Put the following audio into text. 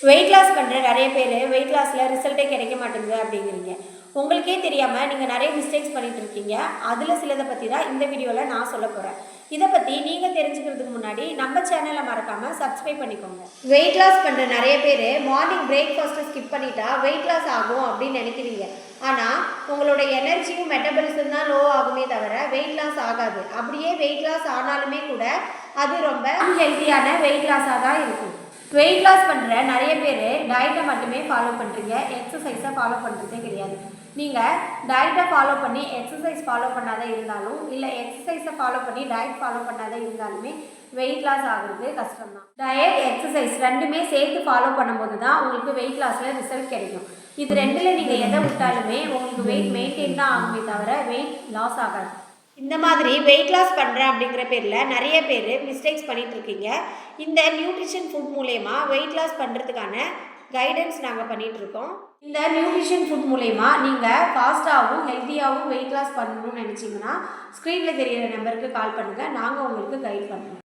Weight loss பண்ணுற நிறைய பேர் வெயிட் லாஸில் ரிசல்ட்டே கிடைக்க மாட்டேங்குது அப்படிங்கிறீங்க. உங்களுக்கே தெரியாமல் நீங்கள் நிறைய மிஸ்டேக்ஸ் பண்ணிகிட்டு இருக்கீங்க. அதில் சிலதை பற்றி தான் இந்த வீடியோவில் நான் சொல்ல போகிறேன். இதை பற்றி நீங்கள் தெரிஞ்சுக்கிறதுக்கு முன்னாடி நம்ம சேனலை மறக்காமல் சப்ஸ்கிரைப் பண்ணிக்கோங்க. வெயிட் லாஸ் பண்ணுற நிறைய பேர் மார்னிங் பிரேக்ஃபாஸ்ட்டை ஸ்கிப் பண்ணிட்டா வெயிட் லாஸ் ஆகும் அப்படின்னு நினைக்கிறீங்க. ஆனால் உங்களோட எனர்ஜியும் மெட்டபாலிசம் தான் லோ ஆகுமே தவிர வெயிட் லாஸ் ஆகாது. அப்படியே வெயிட் லாஸ் ஆனாலுமே கூட அது ரொம்ப ஹெல்த்தியான வெயிட் லாஸாக தான் இருக்கும். வெயிட் லாஸ் பண்ணுற நிறைய பேர் டயட்டை மட்டுமே ஃபாலோ பண்ணுறீங்க, எக்ஸசைஸை ஃபாலோ பண்ணுறதே கிடையாது. நீங்கள் டயட்டை ஃபாலோ பண்ணி எக்ஸசைஸ் ஃபாலோ பண்ணாத இருந்தாலும், இல்லை எக்ஸசைஸை ஃபாலோ பண்ணி டயட் ஃபாலோ பண்ணாத இருந்தாலுமே வெயிட் லாஸ் ஆகுறது கஷ்டம்தான். டயட் எக்ஸசைஸ் ரெண்டுமே சேர்த்து ஃபாலோ பண்ணும்போது தான் உங்களுக்கு வெயிட் லாஸில் ரிசல்ட் கிடைக்கும். இது ரெண்டில் நீங்கள் எதை விட்டாலுமே உங்களுக்கு வெயிட் மெயின்டைன் தான் ஆகுமே தவிர வெயிட் லாஸ் ஆகாது. இந்த மாதிரி வெயிட் லாஸ் பண்ணுறேன் அப்படிங்கிற பேரில் நிறைய பேர் மிஸ்டேக்ஸ் பண்ணிகிட்ருக்கீங்க. இந்த நியூட்ரிஷன் ஃபுட் மூலயமா வெயிட் லாஸ் பண்ணுறதுக்கான கைடன்ஸ் நாங்கள் பண்ணிகிட்ருக்கோம். இந்த நியூட்ரிஷன் ஃபுட் மூலயமா நீங்கள் ஃபாஸ்ட்டாகவும் ஹெல்த்தியாகவும் வெயிட் லாஸ் பண்ணணும்னு நினச்சிங்கன்னா ஸ்க்ரீனில் தெரியிற நம்பருக்கு கால் பண்ணுங்கள். நாங்கள் உங்களுக்கு கைட் பண்ணுறோம்.